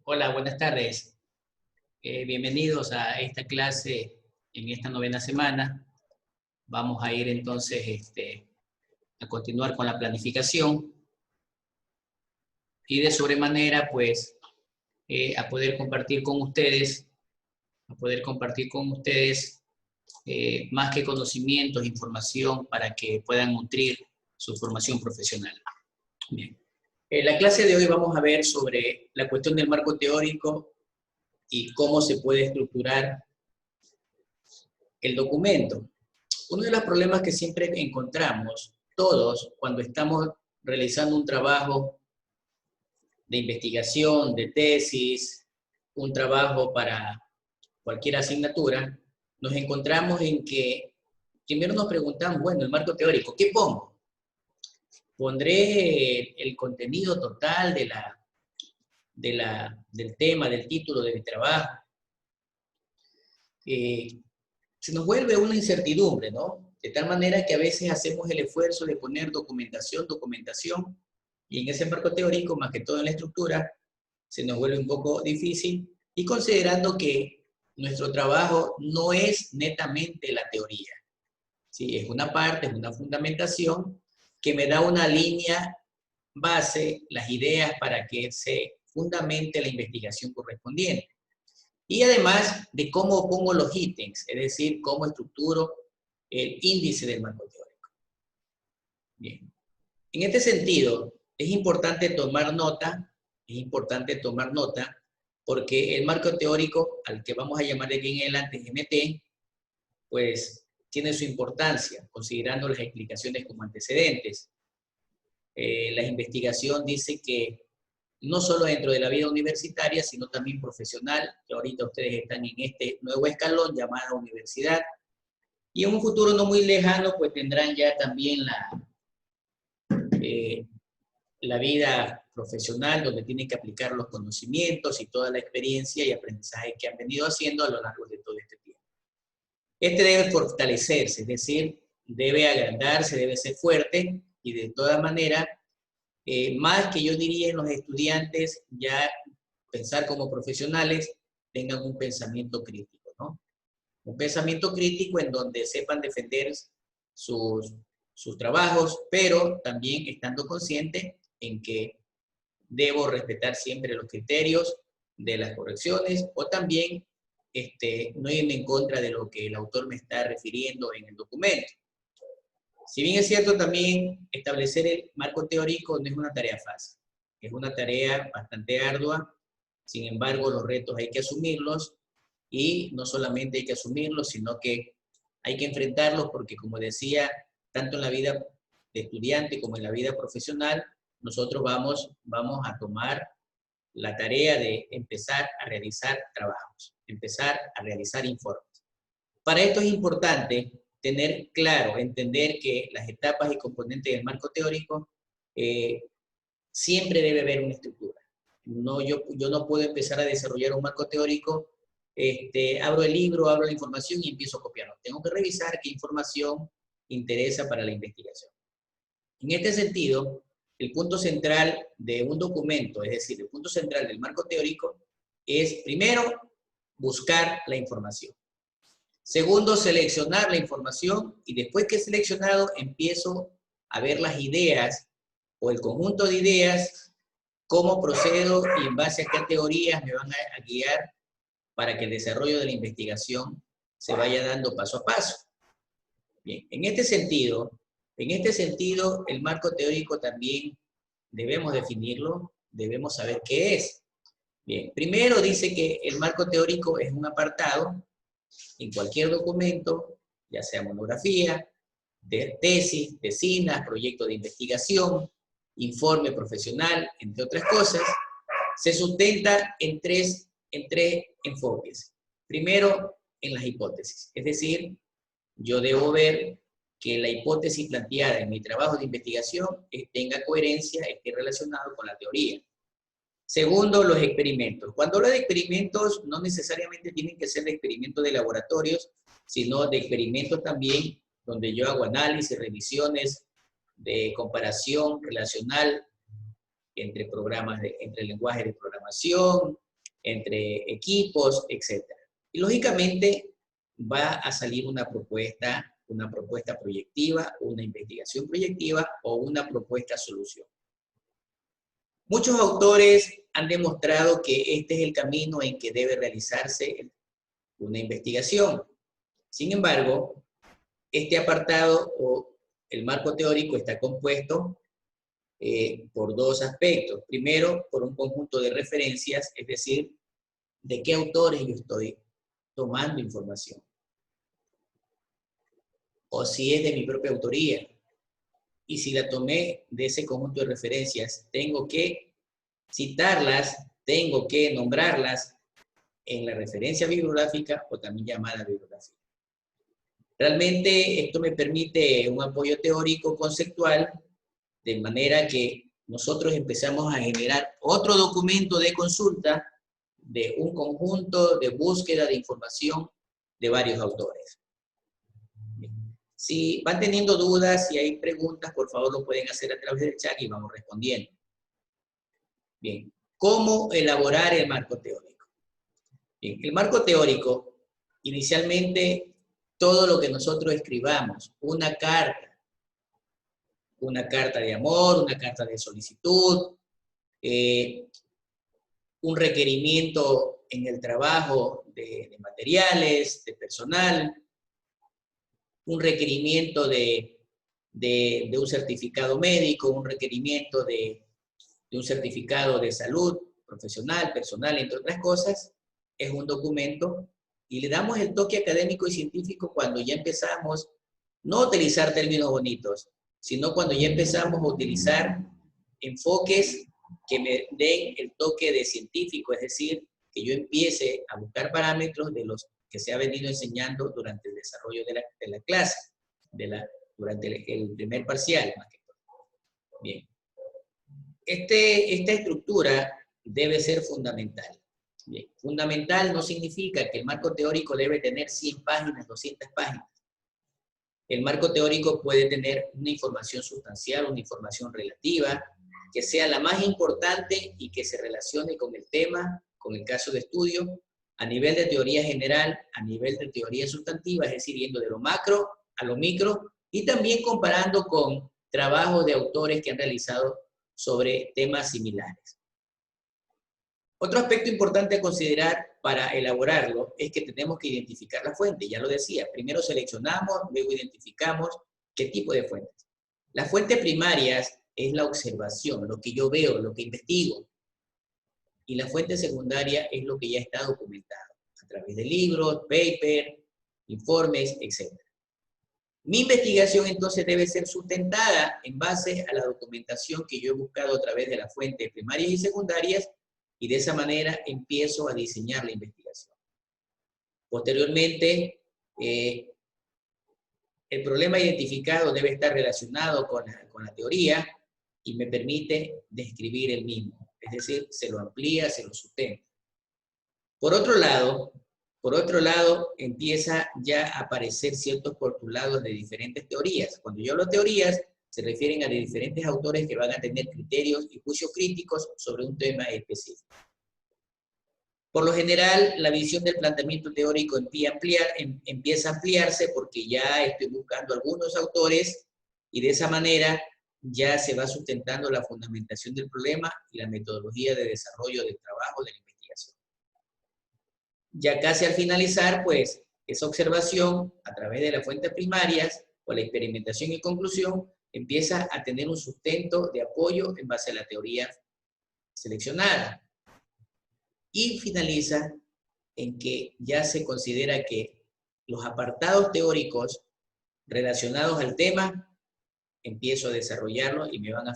Hola, buenas tardes. Bienvenidos a esta clase en esta novena semana. Vamos a ir entonces a continuar con la planificación y de sobremanera, pues, a poder compartir con ustedes, más que conocimientos, información para que puedan nutrir su formación profesional. Bien. En la clase de hoy vamos a ver sobre la cuestión del marco teórico y cómo se puede estructurar el documento. Uno de los problemas que siempre encontramos todos cuando estamos realizando un trabajo de investigación, de tesis, un trabajo para cualquier asignatura, nos encontramos en que primero nos preguntamos, bueno, el marco teórico, ¿qué pongo? ¿Pondré el contenido total del tema, del título de mi trabajo? Se nos vuelve una incertidumbre, ¿no? De tal manera que a veces hacemos el esfuerzo de poner documentación, y en ese marco teórico, más que todo en la estructura, se nos vuelve un poco difícil, y considerando que nuestro trabajo no es netamente la teoría, ¿sí? Es una parte, es una fundamentación que me da una línea base, las ideas para que se fundamente la investigación correspondiente. Y además de cómo pongo los ítems, es decir, cómo estructuro el índice del marco teórico. Bien. En este sentido, es importante tomar nota, porque el marco teórico, al que vamos a llamar de aquí en adelante MT, pues tiene su importancia, considerando las explicaciones como antecedentes. La investigación dice que no solo dentro de la vida universitaria, sino también profesional, que ahorita ustedes están en este nuevo escalón llamado universidad, y en un futuro no muy lejano, pues tendrán ya también la vida profesional, donde tienen que aplicar los conocimientos y toda la experiencia y aprendizaje que han venido haciendo a lo largo de todo este tiempo. Este debe fortalecerse, es decir, debe agrandarse, debe ser fuerte, y de todas maneras, más que yo diría en los estudiantes, ya pensar como profesionales, tengan un pensamiento crítico, ¿no? Un pensamiento crítico en donde sepan defender sus trabajos, pero también estando consciente en que debo respetar siempre los criterios de las correcciones, o también no irme en contra de lo que el autor me está refiriendo en el documento. Si bien es cierto, también establecer el marco teórico no es una tarea fácil, es una tarea bastante ardua. Sin embargo, los retos hay que asumirlos, y no solamente hay que asumirlos, sino que hay que enfrentarlos, porque como decía, tanto en la vida de estudiante como en la vida profesional, nosotros vamos a tomar la tarea de empezar a realizar trabajos, empezar a realizar informes. Para esto es importante tener claro, entender que las etapas y componentes del marco teórico siempre debe haber una estructura. No, yo no puedo empezar a desarrollar un marco teórico, abro el libro, abro la información y empiezo a copiarlo. Tengo que revisar qué información interesa para la investigación. En este sentido, el punto central de un documento, es decir, el punto central del marco teórico, es primero buscar la información. Segundo, seleccionar la información, y después que he seleccionado, empiezo a ver las ideas o el conjunto de ideas, cómo procedo y en base a qué teorías me van a guiar para que el desarrollo de la investigación se vaya dando paso a paso. Bien, en este sentido, el marco teórico también debemos definirlo, debemos saber qué es. Bien, primero dice que el marco teórico es un apartado en cualquier documento, ya sea monografía, de tesis, tesina, proyecto de investigación, informe profesional, entre otras cosas, se sustenta en tres enfoques. Primero, en las hipótesis, es decir, yo debo ver que la hipótesis planteada en mi trabajo de investigación tenga coherencia, esté relacionado con la teoría. Segundo, los experimentos. Cuando hablo de experimentos, no necesariamente tienen que ser de experimentos de laboratorios, sino de experimentos también donde yo hago análisis, revisiones de comparación relacional entre entre lenguajes de programación, entre equipos, etc. Y lógicamente va a salir una propuesta proyectiva, una investigación proyectiva o una propuesta solución. Muchos autores han demostrado que este es el camino en que debe realizarse una investigación. Sin embargo, este apartado o el marco teórico está compuesto por dos aspectos. Primero, por un conjunto de referencias, es decir, de qué autores yo estoy tomando información. O si es de mi propia autoría. Y si la tomé de ese conjunto de referencias, tengo que citarlas, tengo que nombrarlas en la referencia bibliográfica o también llamada bibliográfica. Realmente esto me permite un apoyo teórico conceptual, de manera que nosotros empezamos a generar otro documento de consulta de un conjunto de búsqueda de información de varios autores. Si van teniendo dudas, si hay preguntas, por favor lo pueden hacer a través del chat y vamos respondiendo. Bien, ¿cómo elaborar el marco teórico? Bien, el marco teórico, inicialmente, todo lo que nosotros escribamos, una carta de amor, una carta de solicitud, un requerimiento en el trabajo de materiales, de personal, un requerimiento de un certificado médico, un requerimiento de un certificado de salud profesional, personal, entre otras cosas, es un documento y le damos el toque académico y científico cuando ya empezamos no a utilizar términos bonitos, sino cuando ya empezamos a utilizar enfoques que me den el toque de científico, es decir, que yo empiece a buscar parámetros de los que se ha venido enseñando durante el desarrollo de la clase, durante el primer parcial, más que todo. Bien. Esta estructura debe ser fundamental. Bien. Fundamental no significa que el marco teórico debe tener 100 páginas, 200 páginas. El marco teórico puede tener una información sustancial, una información relativa, que sea la más importante y que se relacione con el tema, con el caso de estudio, a nivel de teoría general, a nivel de teoría sustantiva, es decir, yendo de lo macro a lo micro, y también comparando con trabajos de autores que han realizado sobre temas similares. Otro aspecto importante a considerar para elaborarlo es que tenemos que identificar la fuente, ya lo decía, primero seleccionamos, luego identificamos qué tipo de fuentes. Las fuentes primarias es la observación, lo que yo veo, lo que investigo, y la fuente secundaria es lo que ya está documentado, a través de libros, papers, informes, etc. Mi investigación entonces debe ser sustentada en base a la documentación que yo he buscado a través de las fuentes primarias y secundarias, y de esa manera empiezo a diseñar la investigación. Posteriormente, el problema identificado debe estar relacionado con la teoría y me permite describir el mismo. Es decir, se lo amplía, se lo sustenta. Por otro lado, empieza ya a aparecer ciertos postulados de diferentes teorías. Cuando yo hablo de teorías, se refieren a de diferentes autores que van a tener criterios y juicios críticos sobre un tema específico. Por lo general, la visión del planteamiento teórico empieza a ampliarse porque ya estoy buscando algunos autores y de esa manera ya se va sustentando la fundamentación del problema y la metodología de desarrollo del trabajo de la investigación. Ya casi al finalizar, pues, esa observación a través de las fuentes primarias o la experimentación y conclusión empieza a tener un sustento de apoyo en base a la teoría seleccionada. Y finaliza en que ya se considera que los apartados teóricos relacionados al tema empiezo a desarrollarlo y me van a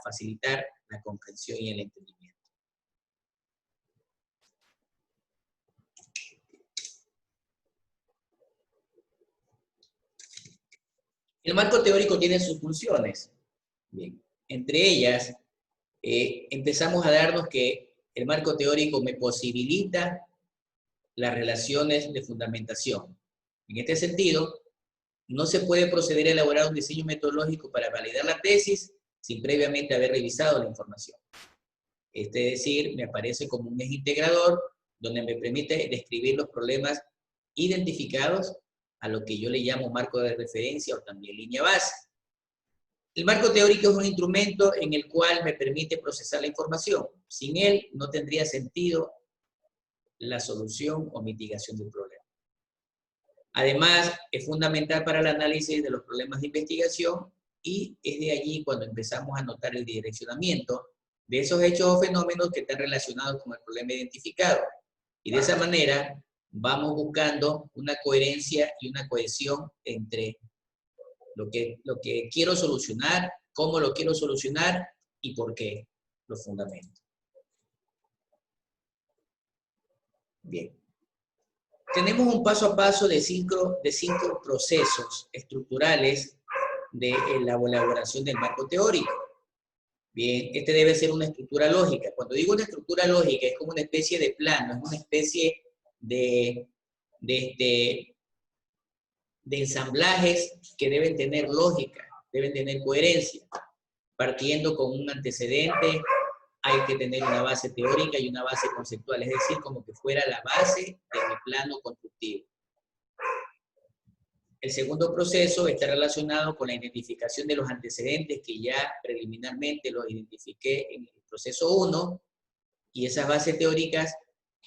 facilitar la comprensión y el entendimiento. El marco teórico tiene sus funciones. Bien, entre ellas, empezamos a darnos que el marco teórico me posibilita las relaciones de fundamentación. En este sentido, no se puede proceder a elaborar un diseño metodológico para validar la tesis sin previamente haber revisado la información. Es decir, me aparece como un eje integrador donde me permite describir los problemas identificados a lo que yo le llamo marco de referencia o también línea base. El marco teórico es un instrumento en el cual me permite procesar la información. Sin él no tendría sentido la solución o mitigación del problema. Además, es fundamental para el análisis de los problemas de investigación y es de allí cuando empezamos a notar el direccionamiento de esos hechos o fenómenos que están relacionados con el problema identificado. Y de esa manera vamos buscando una coherencia y una cohesión entre lo que quiero solucionar, cómo lo quiero solucionar y por qué, los fundamentos. Bien. Tenemos un paso a paso de cinco procesos estructurales de la elaboración del marco teórico. Bien, este debe ser una estructura lógica. Cuando digo una estructura lógica, es como una especie de plano, es una especie de ensamblajes que deben tener lógica, deben tener coherencia. Partiendo con un antecedente, hay que tener una base teórica y una base conceptual, es decir, como que fuera la base de mi plano constructivo. El segundo proceso está relacionado con la identificación de los antecedentes que ya preliminarmente los identifiqué en el proceso 1, y esas bases teóricas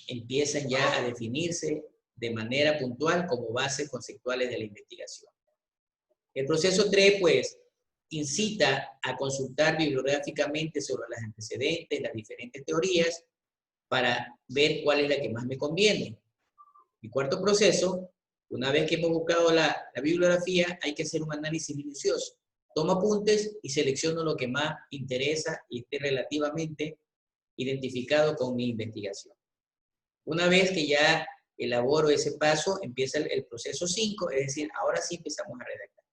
empiezan ya a definirse de manera puntual como bases conceptuales de la investigación. El proceso 3, pues, incita a consultar bibliográficamente sobre los antecedentes, las diferentes teorías, para ver cuál es la que más me conviene. Mi cuarto proceso, una vez que hemos buscado la bibliografía, hay que hacer un análisis minucioso. Tomo apuntes y selecciono lo que más interesa y esté relativamente identificado con mi investigación. Una vez que ya elaboro ese paso, empieza el proceso 5, es decir, ahora sí empezamos a redactar.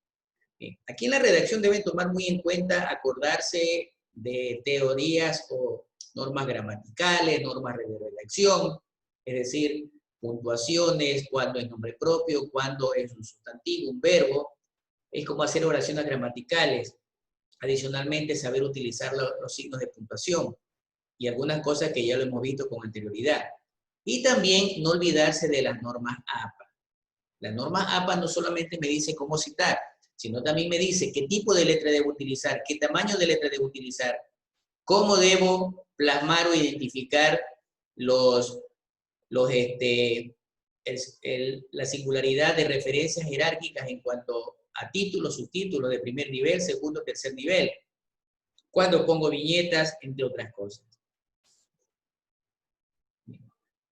Bien. Aquí en la redacción deben tomar muy en cuenta acordarse de teorías o normas gramaticales, normas de redacción, es decir, puntuaciones, cuándo es nombre propio, cuándo es un sustantivo, un verbo. Es como hacer oraciones gramaticales. Adicionalmente, saber utilizar los signos de puntuación y algunas cosas que ya lo hemos visto con anterioridad. Y también no olvidarse de las normas APA. La norma APA no solamente me dice cómo citar, sino también me dice qué tipo de letra debo utilizar, qué tamaño de letra debo utilizar, cómo debo plasmar o identificar la singularidad de referencias jerárquicas en cuanto a títulos, subtítulos de primer nivel, segundo, tercer nivel, cuando pongo viñetas, entre otras cosas.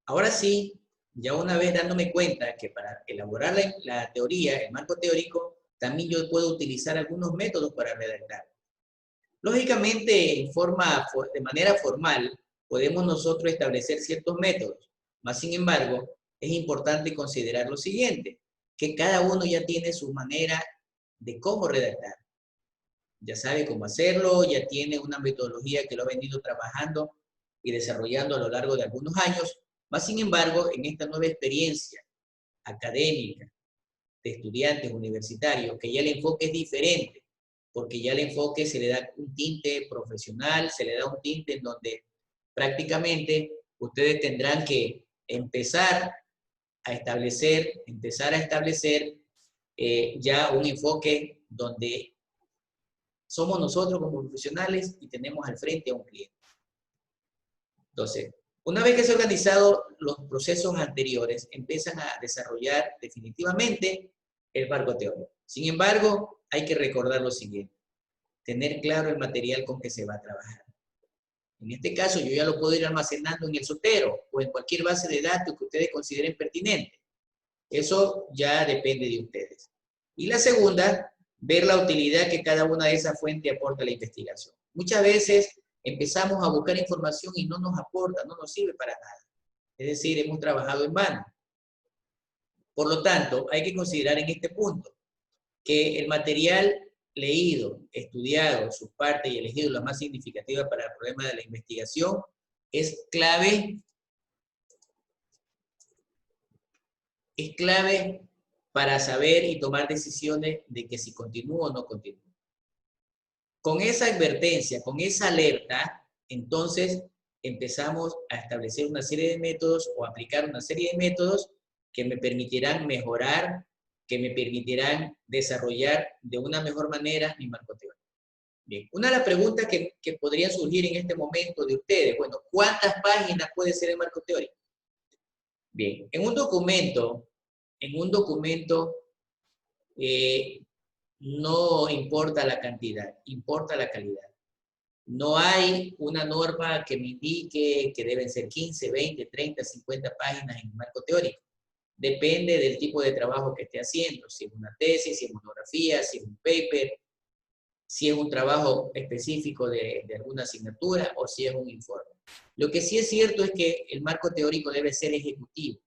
Ahora sí, ya una vez dándome cuenta que para elaborar la teoría, el marco teórico, también yo puedo utilizar algunos métodos para redactar. Lógicamente, de manera formal, podemos nosotros establecer ciertos métodos, mas sin embargo, es importante considerar lo siguiente, que cada uno ya tiene su manera de cómo redactar. Ya sabe cómo hacerlo, ya tiene una metodología que lo ha venido trabajando y desarrollando a lo largo de algunos años, mas sin embargo, en esta nueva experiencia académica de estudiantes universitarios, que ya el enfoque es diferente, porque ya el enfoque se le da un tinte profesional, se le da un tinte en donde prácticamente ustedes tendrán que empezar a establecer ya un enfoque donde somos nosotros como profesionales y tenemos al frente a un cliente. Entonces, una vez que se han organizado los procesos anteriores, empiezan a desarrollar definitivamente el marco teórico. Sin embargo, hay que recordar lo siguiente, tener claro el material con que se va a trabajar. En este caso, yo ya lo puedo ir almacenando en el Zotero o en cualquier base de datos que ustedes consideren pertinente. Eso ya depende de ustedes. Y la segunda, ver la utilidad que cada una de esas fuentes aporta a la investigación. Muchas veces empezamos a buscar información y no nos aporta, no nos sirve para nada. Es decir, hemos trabajado en vano. Por lo tanto, hay que considerar en este punto que el material leído, estudiado, sus partes y elegido la más significativa para el problema de la investigación es clave para saber y tomar decisiones de que si continúo o no continúo. Con esa advertencia, con esa alerta, entonces empezamos a establecer una serie de métodos o aplicar una serie de métodos que me permitirán mejorar, que me permitirán desarrollar de una mejor manera mi marco teórico. Bien, una de las preguntas que podría surgir en este momento de ustedes, bueno, ¿cuántas páginas puede ser el marco teórico? Bien, en un documento no importa la cantidad, importa la calidad. No hay una norma que me indique que deben ser 15, 20, 30, 50 páginas en el marco teórico. Depende del tipo de trabajo que esté haciendo, si es una tesis, si es monografía, si es un paper, si es un trabajo específico de alguna asignatura o si es un informe. Lo que sí es cierto es que el marco teórico debe ser ejecutivo.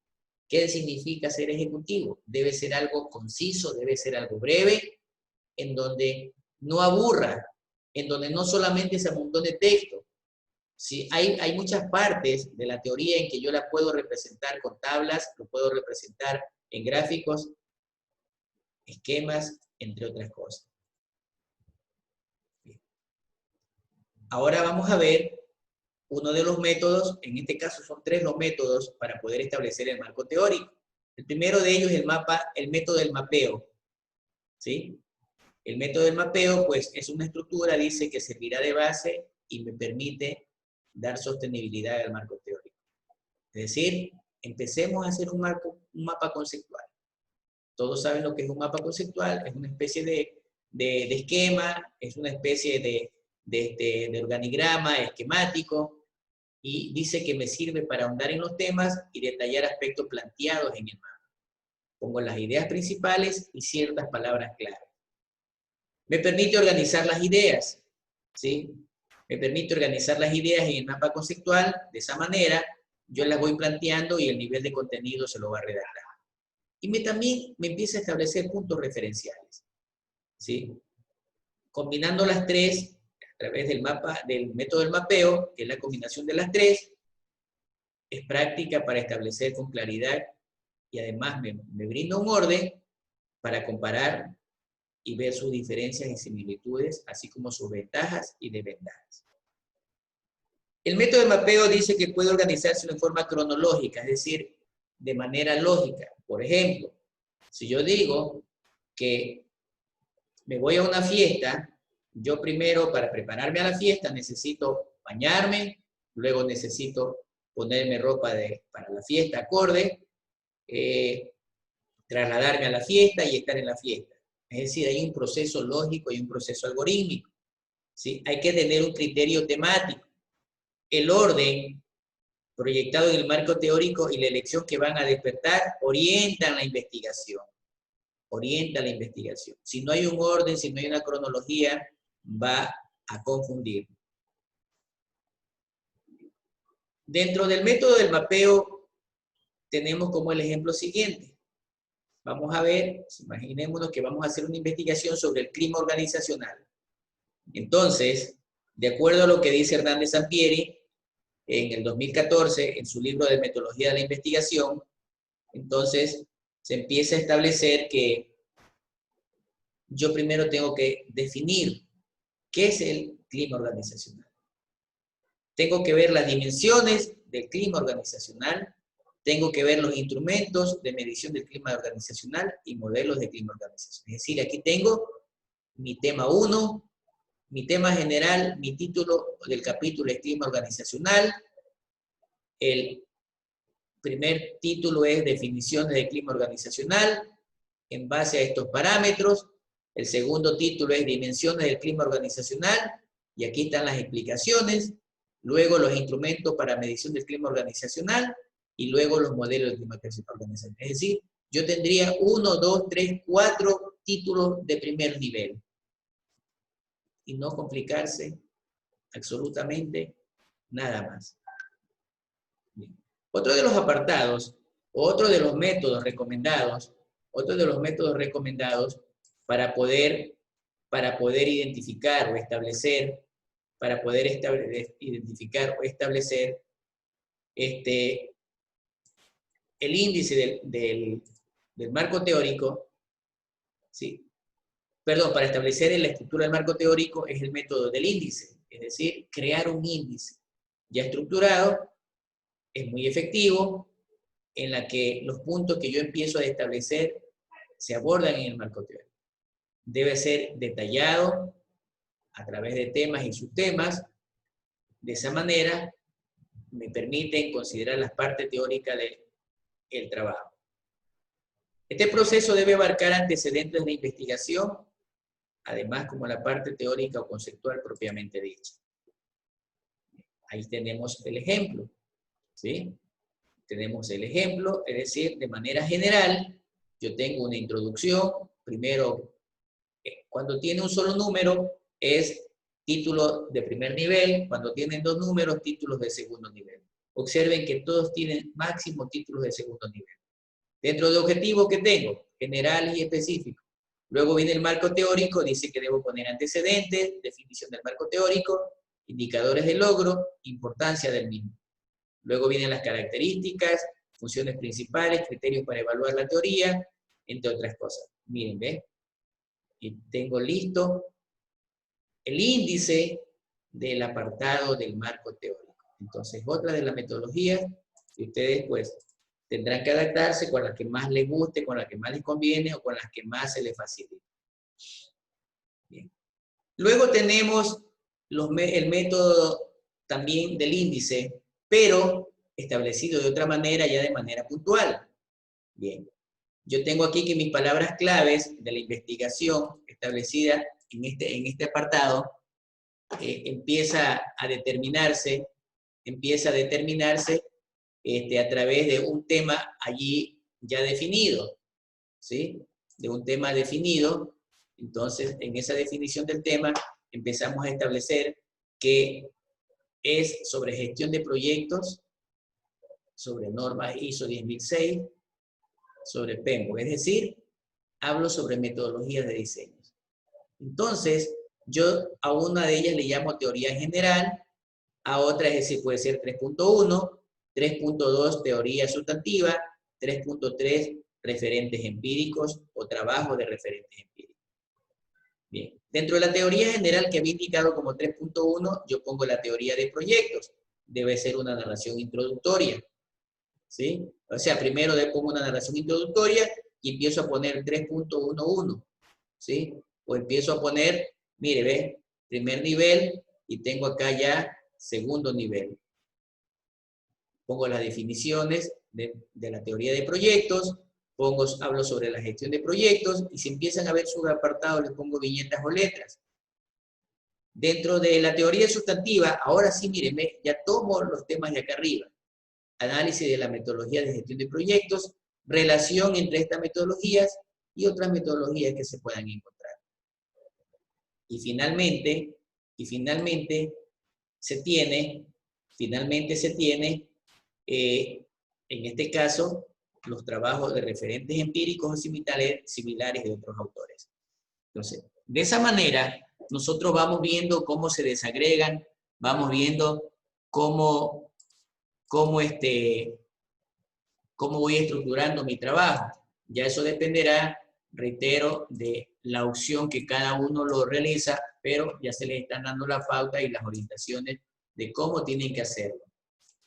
¿Qué significa ser ejecutivo? Debe ser algo conciso, debe ser algo breve, en donde no aburra, en donde no solamente se amontone texto. Sí, hay muchas partes de la teoría en que yo la puedo representar con tablas, lo puedo representar en gráficos, esquemas, entre otras cosas. Bien. Ahora vamos a ver uno de los métodos, en este caso son 3 los métodos para poder establecer el marco teórico. El primero de ellos es el método del mapeo. ¿Sí? El método del mapeo, pues, es una estructura, dice, que servirá de base y me permite dar sostenibilidad al marco teórico. Es decir, empecemos a hacer un mapa conceptual. Todos saben lo que es un mapa conceptual, es una especie de esquema, es una especie de organigrama esquemático, y dice que me sirve para ahondar en los temas y detallar aspectos planteados en el mapa. Pongo las ideas principales y ciertas palabras clave. Me permite organizar las ideas, ¿sí? Me permite organizar las ideas en el mapa conceptual, de esa manera yo las voy planteando y el nivel de contenido se lo va a redactar. Y también me empieza a establecer puntos referenciales, ¿sí? Combinando las 3 a través del método del mapeo, que es la combinación de las 3, es práctica para establecer con claridad y además me brinda un orden para comparar y ver sus diferencias y similitudes, así como sus ventajas y desventajas. El método de mapeo dice que puede organizarse en forma cronológica, es decir, de manera lógica. Por ejemplo, si yo digo que me voy a una fiesta, yo primero para prepararme a la fiesta necesito bañarme, luego necesito ponerme ropa para la fiesta acorde, trasladarme a la fiesta y estar en la fiesta. Es decir, hay un proceso lógico y un proceso algorítmico, ¿sí? Hay que tener un criterio temático. El orden proyectado en el marco teórico y la elección que van a despertar orientan la investigación. Orienta la investigación. Si no hay un orden, si no hay una cronología, va a confundir. Dentro del método del mapeo tenemos como el ejemplo siguiente. Vamos a ver, imaginémonos que vamos a hacer una investigación sobre el clima organizacional. Entonces, de acuerdo a lo que dice Hernández Sampieri, en el 2014, en su libro de Metodología de la Investigación, entonces se empieza a establecer que yo primero tengo que definir qué es el clima organizacional. Tengo que ver las dimensiones del clima organizacional, tengo que ver los instrumentos de medición del clima organizacional y modelos de clima organizacional. Es decir, aquí tengo mi tema 1, mi tema general, mi título del capítulo es clima organizacional. El primer título es definiciones de clima organizacional en base a estos parámetros. El segundo título es dimensiones del clima organizacional y aquí están las explicaciones. Luego los instrumentos para medición del clima organizacional y luego los modelos de clima organizacional. Es decir, yo tendría 1, 2, 3, 4 títulos de primer nivel. Y no complicarse absolutamente nada más. Bien. Otro de los apartados, otro de los métodos recomendados para poder identificar o establecer, el índice del marco teórico, ¿sí? perdón, para establecer la estructura del marco teórico es el método del índice, es decir, crear un índice ya estructurado, es muy efectivo, en la que los puntos que yo empiezo a establecer se abordan en el marco teórico. Debe ser detallado a través de temas y subtemas. De esa manera me permiten considerar las partes teóricas del trabajo. Este proceso debe abarcar antecedentes de investigación, además como la parte teórica o conceptual propiamente dicha. Ahí tenemos el ejemplo, ¿sí? Tenemos el ejemplo, es decir, de manera general, yo tengo una introducción, primero, cuando tiene un solo número, es título de primer nivel, cuando tienen dos números, títulos de segundo nivel. Observen que todos tienen máximo títulos de segundo nivel. Dentro de objetivos que tengo, generales y específicos. Luego viene el marco teórico, dice que debo poner antecedentes, definición del marco teórico, indicadores de logro, importancia del mismo. Luego vienen las características, funciones principales, criterios para evaluar la teoría, entre otras cosas. Miren, ¿ven? Y tengo listo el índice del apartado del marco teórico. Entonces, otra de las metodologías que ustedes pues tendrán que adaptarse con las que más les guste, con las que más les conviene o con las que más se les facilite. Bien. Luego tenemos el método también del índice, pero establecido de otra manera, ya de manera puntual. Bien. Yo tengo aquí que mis palabras claves de la investigación establecida en este apartado empieza a determinarse a través de un tema allí ya definido, ¿sí? De un tema definido. Entonces, en esa definición del tema, empezamos a establecer que es sobre gestión de proyectos, sobre normas ISO 10006, sobre PMBOK, es decir, hablo sobre metodologías de diseño. Entonces, yo a una de ellas le llamo teoría general, a otra es decir, puede ser 3.1, 3.2 teoría sustantiva, 3.3 referentes empíricos o trabajo de referentes empíricos. Bien, dentro de la teoría general que había indicado como 3.1, yo pongo la teoría de proyectos. Debe ser una narración introductoria, ¿sí? O sea, primero pongo una narración introductoria y empiezo a poner 3.11, ¿sí? O empiezo a poner, mire, ve, primer nivel y tengo acá ya segundo nivel. Pongo las definiciones de la teoría de proyectos, hablo sobre la gestión de proyectos y si empiezan a ver subapartados les pongo viñetas o letras. Dentro de la teoría sustantiva, ahora sí, mírenme, ya tomo los temas de acá arriba. Análisis de la metodología de gestión de proyectos, relación entre estas metodologías y otras metodologías que se puedan encontrar. Y finalmente se tiene, en este caso, los trabajos de referentes empíricos o similares de otros autores. Entonces, de esa manera, nosotros vamos viendo cómo se desagregan, vamos viendo cómo voy estructurando mi trabajo. Ya eso dependerá, reitero, de la opción que cada uno lo realiza, pero ya se les están dando la pauta y las orientaciones de cómo tienen que hacerlo.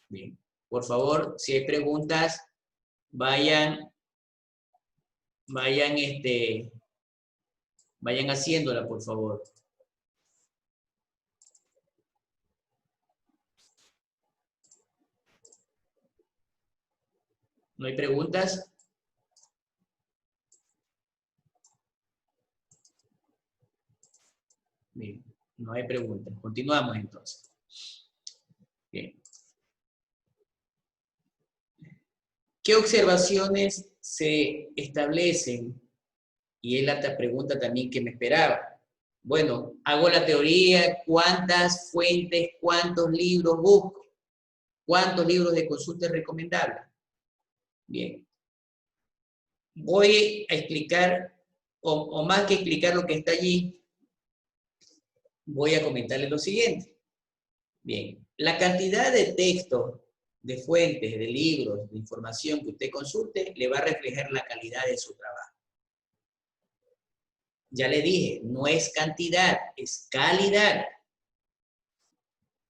Bien, por favor, si hay preguntas, vayan haciéndola, por favor. ¿No hay preguntas? Bien, no hay preguntas. Continuamos entonces. Bien. ¿Qué observaciones se establecen? Y es la pregunta también que me esperaba. Bueno, hago la teoría, ¿cuántas fuentes, cuántos libros busco? ¿Cuántos libros de consulta es recomendable? Bien. Voy a explicar, o más que explicar lo que está allí, voy a comentarles lo siguiente. Bien, la cantidad de textos, de fuentes, de libros, de información que usted consulte, le va a reflejar la calidad de su trabajo. Ya le dije, no es cantidad, es calidad.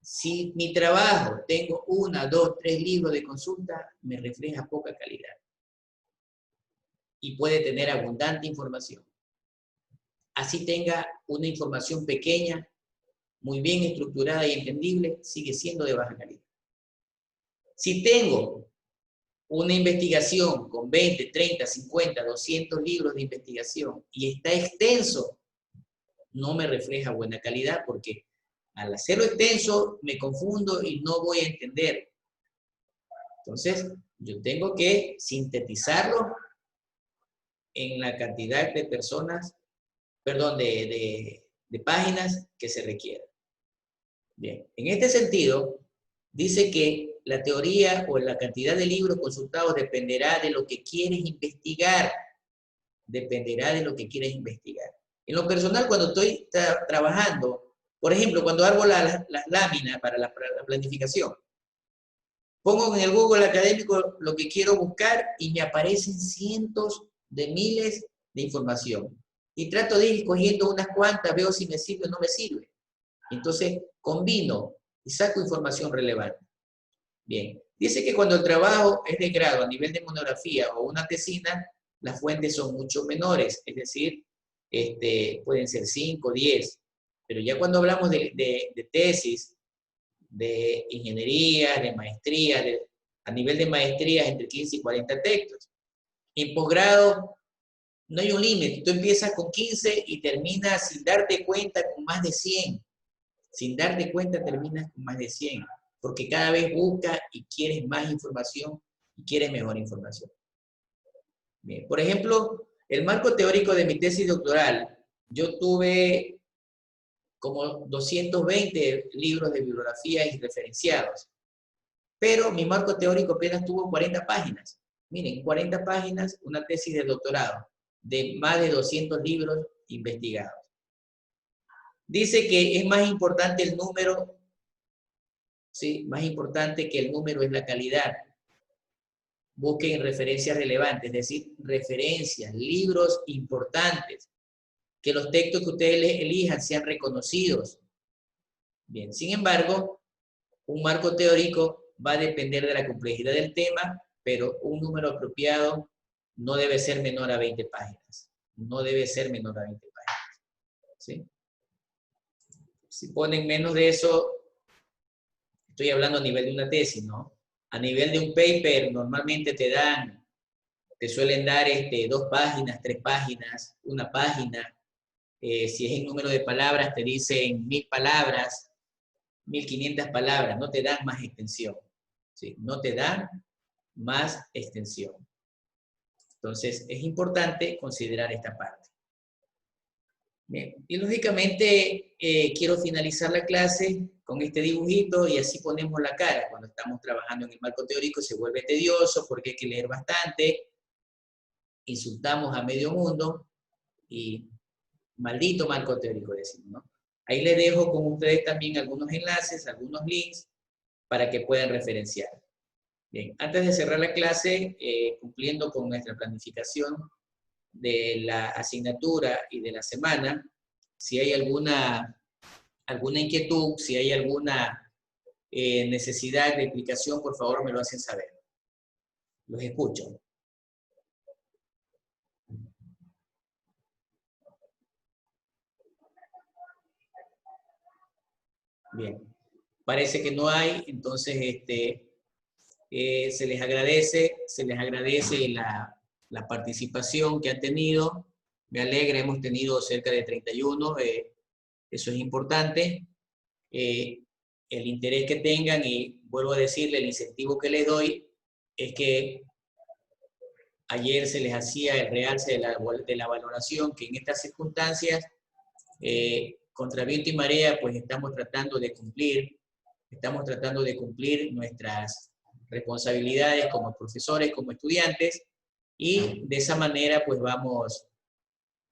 Si mi trabajo tengo 1, 2, 3 libros de consulta, me refleja poca calidad. Y puede tener abundante información. Así tenga una información pequeña, muy bien estructurada y entendible, sigue siendo de baja calidad. Si tengo una investigación con 20, 30, 50, 200 libros de investigación y está extenso, no me refleja buena calidad porque al hacerlo extenso me confundo y no voy a entender. Entonces, yo tengo que sintetizarlo en la cantidad de personas, perdón, de páginas que se requiera. Bien, en este sentido, dice que la teoría o la cantidad de libros consultados dependerá de lo que quieres investigar. Dependerá de lo que quieres investigar. En lo personal, cuando estoy trabajando, por ejemplo, cuando hago las láminas para la planificación, pongo en el Google Académico lo que quiero buscar y me aparecen cientos de miles de información. Y trato de ir cogiendo unas cuantas, veo si me sirve o no me sirve. Entonces, combino y saco información relevante. Bien, dice que cuando el trabajo es de grado a nivel de monografía o una tesina, las fuentes son mucho menores, es decir, pueden ser 5, 10, pero ya cuando hablamos de tesis, de ingeniería, de maestría, a nivel de maestría entre 15 y 40 textos. En posgrado no hay un límite, tú empiezas con 15 y terminas sin darte cuenta con más de 100. Sin darte cuenta terminas con más de 100, porque cada vez buscas y quieres más información y quieres mejor información. Bien, por ejemplo, el marco teórico de mi tesis doctoral, yo tuve como 220 libros de bibliografía y referenciados, pero mi marco teórico apenas tuvo 40 páginas. Miren, 40 páginas, una tesis de doctorado, de más de 200 libros investigados. Dice que es más importante el número, ¿sí? Más importante que el número es la calidad. Busquen referencias relevantes, es decir, referencias, libros importantes, que los textos que ustedes elijan sean reconocidos. Bien, sin embargo, un marco teórico va a depender de la complejidad del tema, pero un número apropiado no debe ser menor a 20 páginas. No debe ser menor a 20 páginas. ¿Sí? Si ponen menos de eso, estoy hablando a nivel de una tesis, ¿no? A nivel de un paper, normalmente te suelen dar 2 páginas, 3 páginas, 1 página. Si es el número de palabras, te dicen 1000 palabras, 1500 palabras, no te dan más extensión. ¿Sí? No te dan más extensión. Entonces, es importante considerar esta parte. Bien. Y lógicamente, quiero finalizar la clase con este dibujito y así ponemos la cara. Cuando estamos trabajando en el marco teórico se vuelve tedioso porque hay que leer bastante, insultamos a medio mundo y maldito marco teórico decimos, ¿no? Ahí les dejo con ustedes también algunos enlaces, algunos links para que puedan referenciar. Bien, antes de cerrar la clase, cumpliendo con nuestra planificación de la asignatura y de la semana, si hay alguna inquietud, si hay alguna necesidad de explicación, por favor me lo hacen saber. Los escucho. Bien, parece que no hay, entonces se les agradece la participación que han tenido. Me alegra, hemos tenido cerca de 31, eso es importante. El interés que tengan, y vuelvo a decirle, el incentivo que les doy es que ayer se les hacía el realce de la valoración, que en estas circunstancias, contra viento y marea, pues estamos tratando de cumplir nuestras responsabilidades como profesores, como estudiantes, y de esa manera pues vamos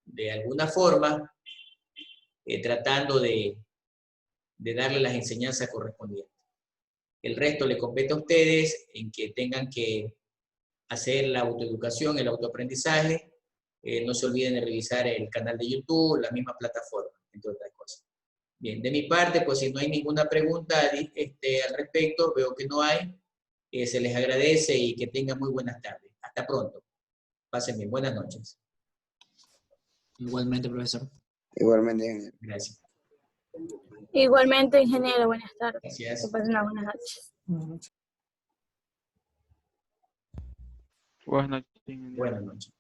de alguna forma tratando de darle las enseñanzas correspondientes. El resto le compete a ustedes en que tengan que hacer la autoeducación, el autoaprendizaje, No se olviden de revisar el canal de YouTube, la misma plataforma, entre otras cosas. Bien, de mi parte, pues si no hay ninguna pregunta al respecto, veo que no hay, se les agradece y que tengan muy buenas tardes. Hasta pronto. Pasen bien. Buenas noches. Igualmente, profesor. Igualmente, ingeniero. Gracias. Igualmente, ingeniero, buenas tardes. Gracias. Que pasen una buena noche. Buenas noches, ingeniero. Buenas noches.